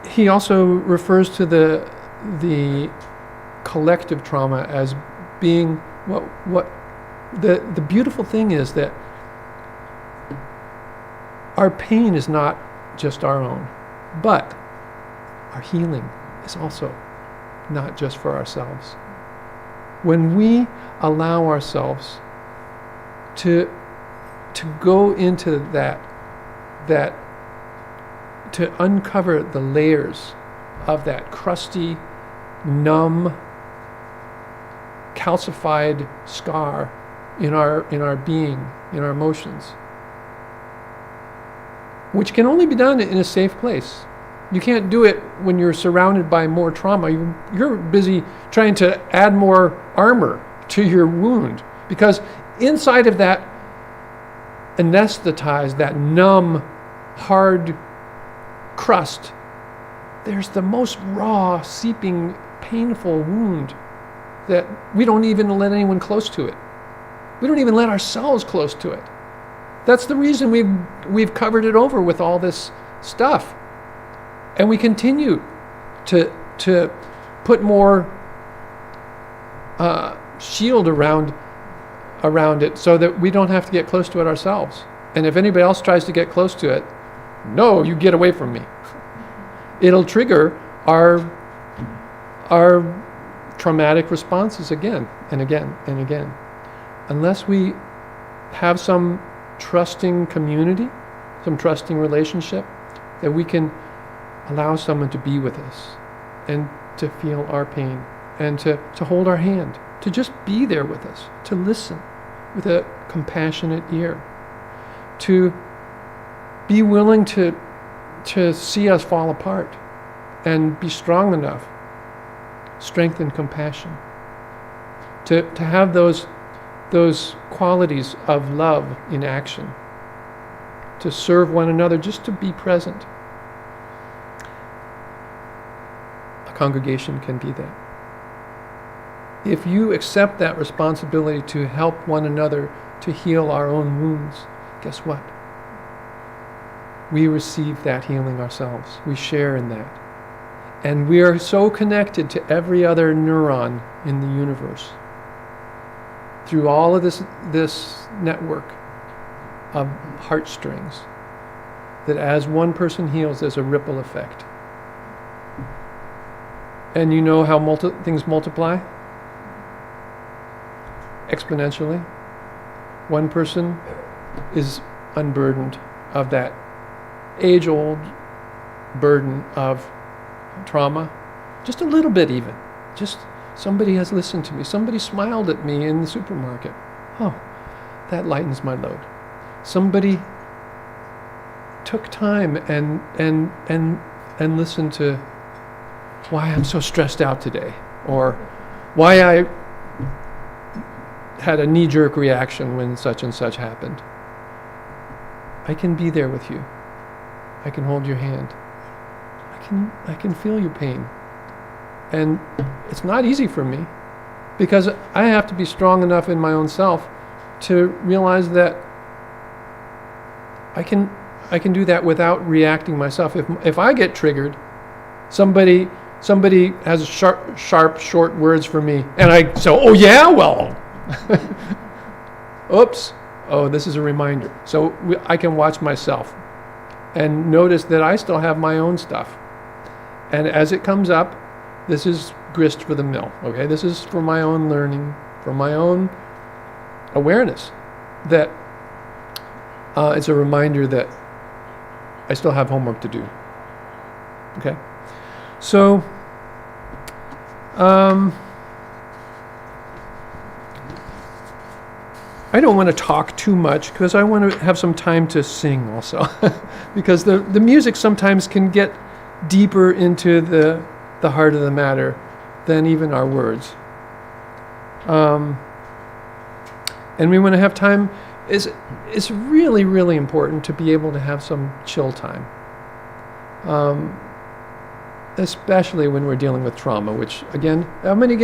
he also refers to the collective trauma as being what the beautiful thing is, that our pain is not just our own, but our healing is also not just for ourselves. When we allow ourselves to go into that to uncover the layers of that crusty, numb, calcified scar in our being, in our emotions, which can only be done in a safe place. You can't do it when you're surrounded by more trauma. You're busy trying to add more armor to your wound, because inside of that anesthetized, that numb, hard crust, there's the most raw, seeping, painful wound that we don't even let anyone close to it. We don't even let ourselves close to it. That's the reason we've covered it over with all this stuff. And we continue to put more shield around it so that we don't have to get close to it ourselves. And if anybody else tries to get close to it, no, you get away from me. It'll trigger our traumatic responses again and again and again. Unless we have some trusting community, some trusting relationship, that we can allow someone to be with us and to feel our pain and to hold our hand, to just be there with us, to listen with a compassionate ear, to be willing to see us fall apart and be strong enough, strength and compassion, to have those qualities of love in action, to serve one another, just to be present. A congregation can be that. If you accept that responsibility to help one another to heal our own wounds, guess what? We receive that healing ourselves. We share in that. And we are so connected to every other neuron in the universe through all of this network of heartstrings, that as one person heals, there's a ripple effect. And you know how things multiply? Exponentially. One person is unburdened of that age-old burden of trauma, just a little bit even. Just somebody has listened to me. Somebody smiled at me in the supermarket. Oh, that lightens my load. Somebody took time and listened to why I'm so stressed out today, or why I had a knee-jerk reaction when such and such happened. I can be there with you. I can hold your hand. I can feel your pain. And it's not easy for me, because I have to be strong enough in my own self to realize that I can do that without reacting myself. If I get triggered, somebody has sharp, short words for me, and I say, oh yeah, well, oops, oh, this is a reminder. So I can watch myself and notice that I still have my own stuff. And as it comes up, this is grist for the mill, okay? This is for my own learning, for my own awareness, that it's a reminder that I still have homework to do, okay? So, I don't want to talk too much because I want to have some time to sing also. Because the music sometimes can get deeper into the heart of the matter than even our words. And we want to have time. It's really, really important to be able to have some chill time. Especially when we're dealing with trauma, which again, how many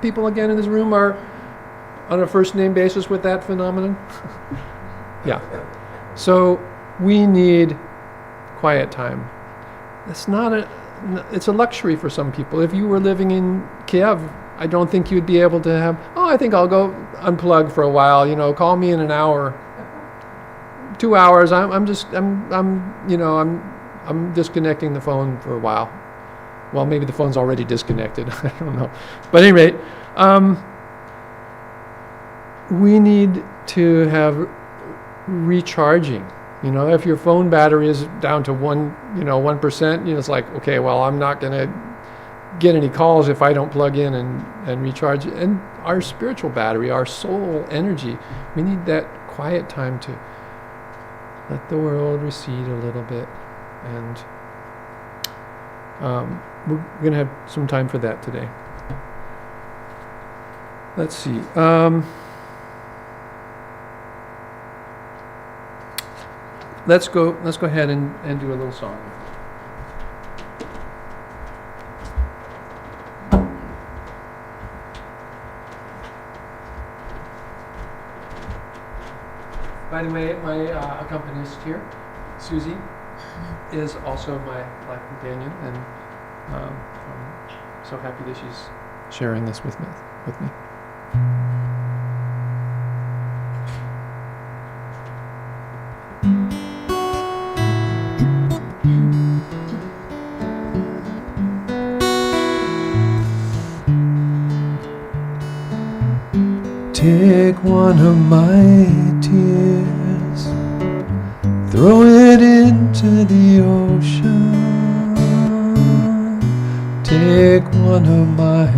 people in this room are on a first name basis with that phenomenon? Yeah. So we need quiet time. It's a luxury for some people. If you were living in Kiev, I don't think you'd be able to have, I think I'll go unplug for a while, call me in an hour, 2 hours. I'm disconnecting the phone for a while. Well, maybe the phone's already disconnected. I don't know. But at any rate, we need to have recharging. If your phone battery is down to 1%, it's like, okay, well, I'm not going to get any calls if I don't plug in and recharge. And our spiritual battery, our soul energy, we need that quiet time to let the world recede a little bit. And we're going to have some time for that today. Let's see. Let's go ahead and do a little song. By the way, my accompanist here, Susie, is also my life companion, and I'm so happy that she's sharing this with me. Take one of my tears, throw it into the ocean. Take one of my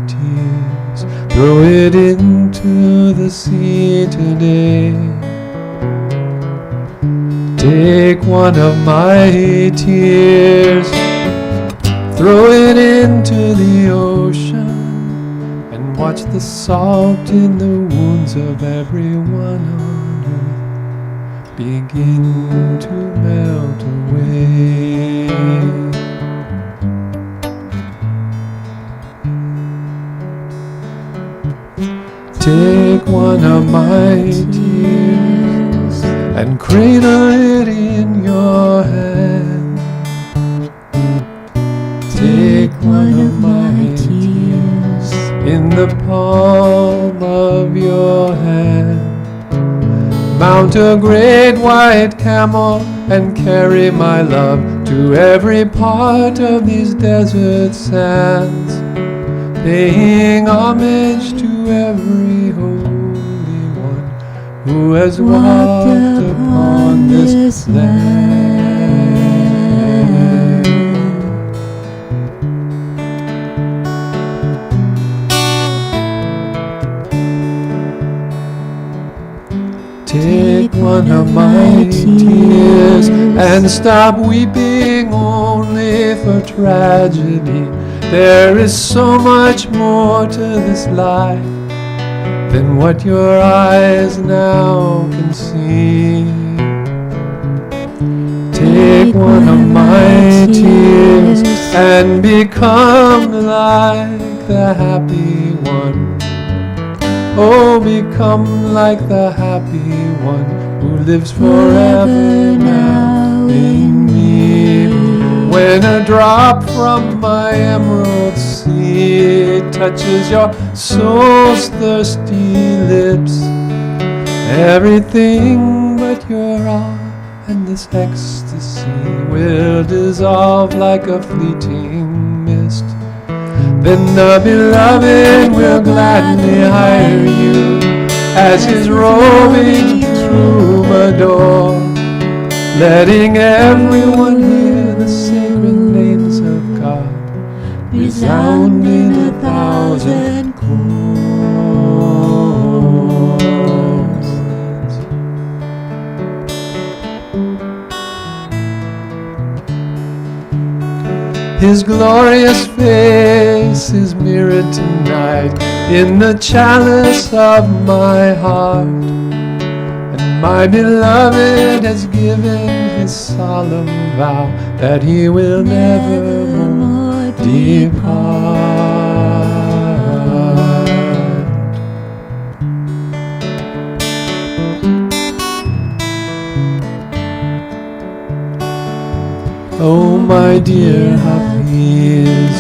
tears, throw it into the sea today. Take one of my tears, throw it into the ocean. Watch the salt in the wounds of everyone on earth begin to melt away. Take one of my tears and cradle it in your hand. Take one of my tears in the palm of your hand. Mount a great white camel and carry my love to every part of these desert sands, paying homage to every holy one who has walked upon this land. Take one of my tears and stop weeping only for tragedy. There is so much more to this life than what your eyes now can see. Take one of my tears and become like the happy one. Oh, become like the happy one who lives forever now in me. When a drop from my emerald sea touches your soul's thirsty lips, everything but your awe and this ecstasy will dissolve like a fleeting mist. Then the beloved will gladly hire you as his roving troubadour, letting everyone hear the sacred names of God resound in 1,000 chords. His glorious face is mirrored tonight in the chalice of my heart. And my beloved has given his solemn vow that he will never more depart. Oh, my dear Hafiz,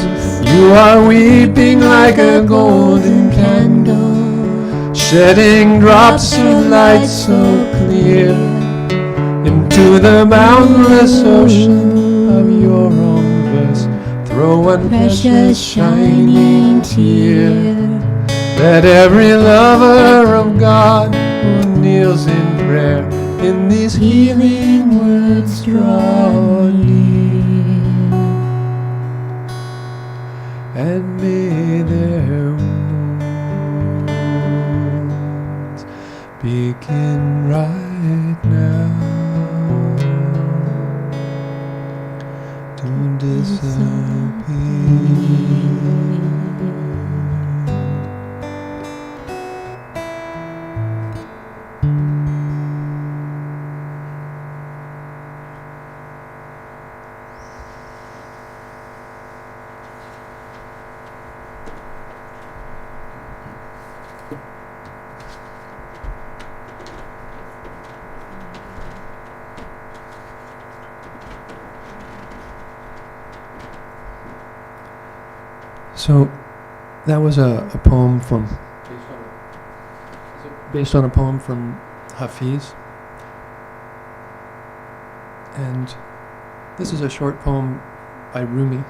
you are weeping like a golden candle, shedding drops of light so clear into the boundless ocean of your own verse. Throw one precious shining tear, that every lover of God who kneels in prayer in these healing words draw near. And may their wounds begin right now to disappear. So that was a poem from based on a poem from Hafiz, and this is a short poem by Rumi,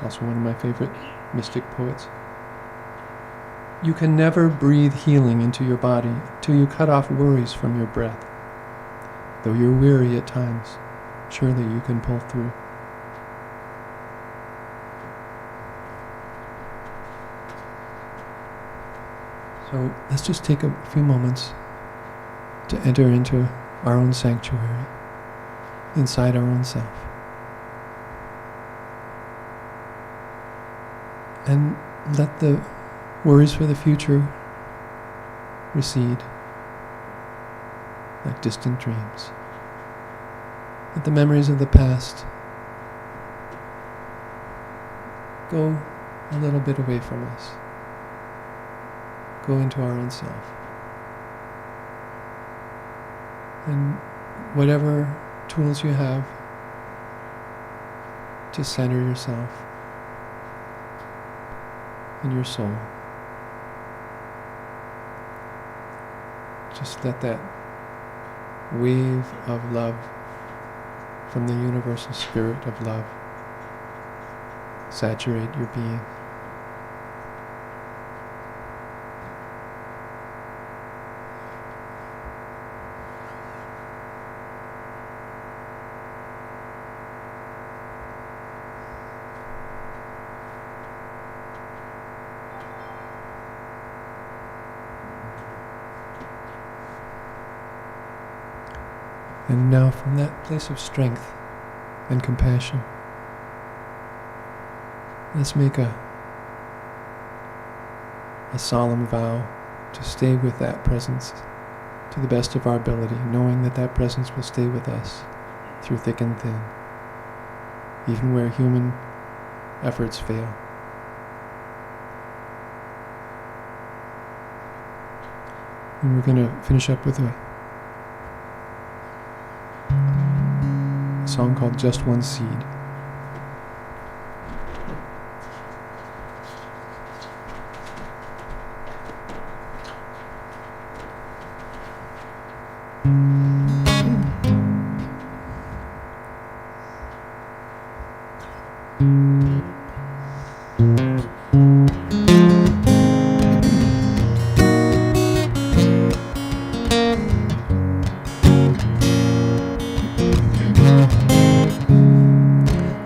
also one of my favorite mystic poets. You can never breathe healing into your body till you cut off worries from your breath. Though you're weary at times, surely you can pull through. So let's just take a few moments to enter into our own sanctuary, inside our own self. And let the worries for the future recede like distant dreams. Let the memories of the past go a little bit away from us. Go into our own self. And whatever tools you have to center yourself in your soul, just let that wave of love from the universal spirit of love saturate your being. And now from that place of strength and compassion, let's make a solemn vow to stay with that presence to the best of our ability, knowing that that presence will stay with us through thick and thin, even where human efforts fail. And we're going to finish up with a song called Just One Seed.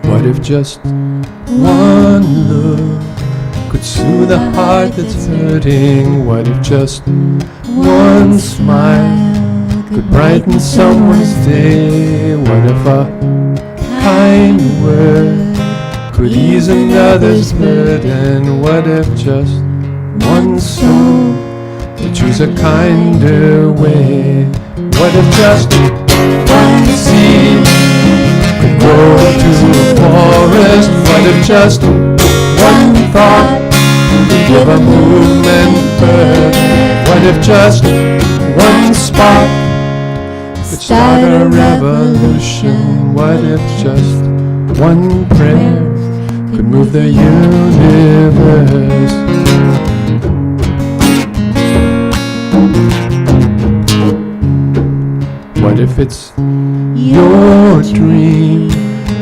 What if just one look could soothe a heart that's hurting? What if just one smile could brighten someone's day? What if a kind word could ease another's burden? What if just one soul could choose a kinder way? What if just one seed could grow to a forest? What if just one thought could give a movement birth? What if just one spark could start a revolution? What if just one prayer could move the universe? What if it's your dream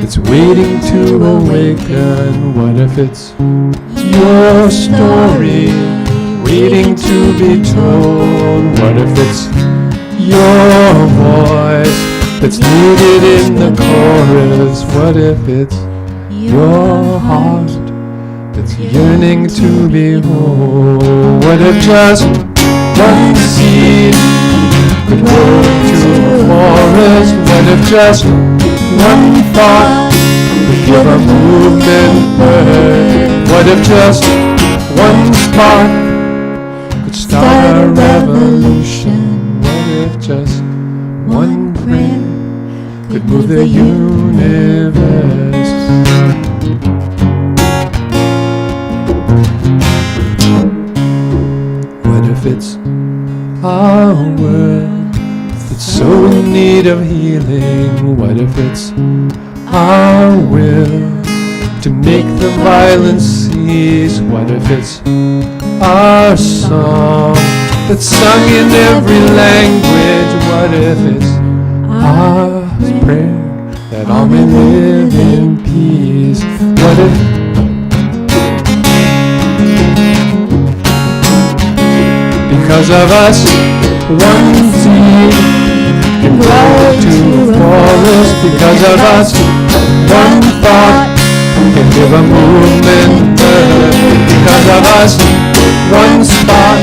that's waiting to awaken? What if it's your story waiting to be told? What if it's your voice that's needed in the chorus? What if it's your heart that's yearning to be whole? What if just one seed could grow to a forest? What if just one thought could give a movement birth? What if just one spark could start a revolution? What if just one prayer could move the universe? What if it's our world that's so in need of healing? What if it's our will to make the violence cease? What if it's our song that's sung in every language? What if it's our prayer that all may live in peace? What if because of us, one seed can grow to a forest? Because of us, one thought can give a movement birth? Because of us, one spark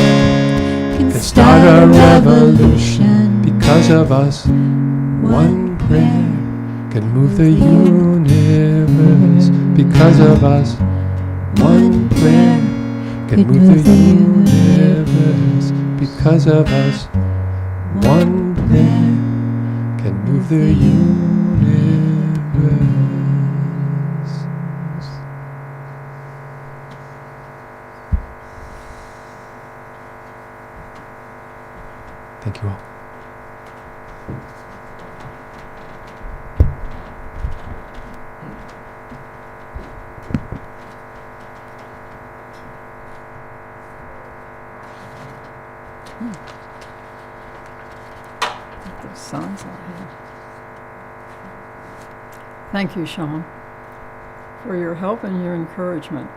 can start a revolution? Because of us, one prayer can move the universe? Because of us, one prayer can move the universe? Because of us, one prayer can move the universe. Thank you all. Those songs out here. Thank you, Sean, for your help and your encouragement.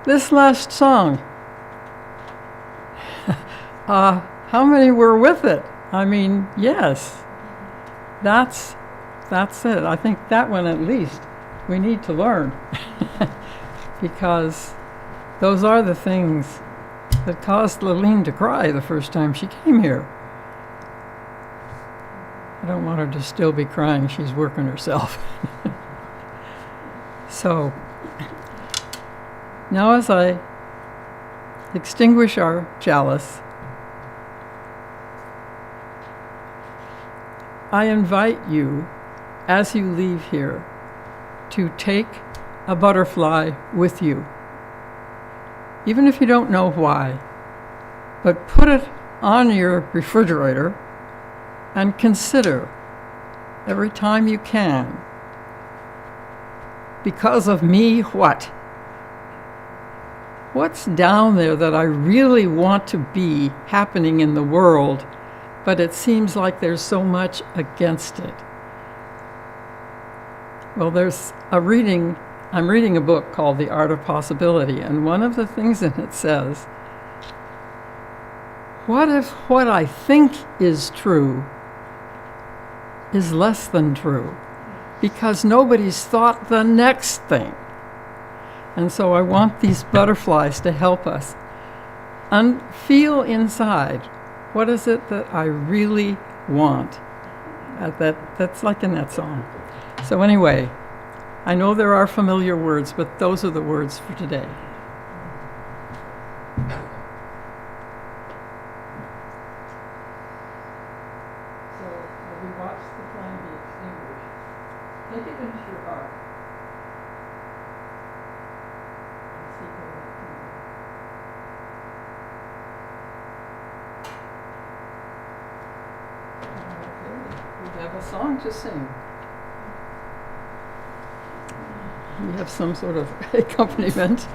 This last song, how many were with it? I mean, yes, that's it. I think that one at least we need to learn because those are the things that caused Laline to cry the first time she came here. I don't want her to still be crying. She's working herself. So now as I extinguish our chalice, I invite you, as you leave here, to take a butterfly with you. Even if you don't know why, but put it on your refrigerator and consider every time you can, because of me, what? What's down there that I really want to be happening in the world, but it seems like there's so much against it? Well, I'm reading a book called The Art of Possibility, and one of the things in it says, what if what I think is true is less than true? because nobody's thought the next thing. And so I want these butterflies to help us feel inside, what is it that I really want? That's like in that song. So anyway, I know there are familiar words, but those are the words for today. So as we watch the flame be extinguished, take it into your heart. And see where that can go. Okay, we have a song to sing. We have some sort of accompaniment.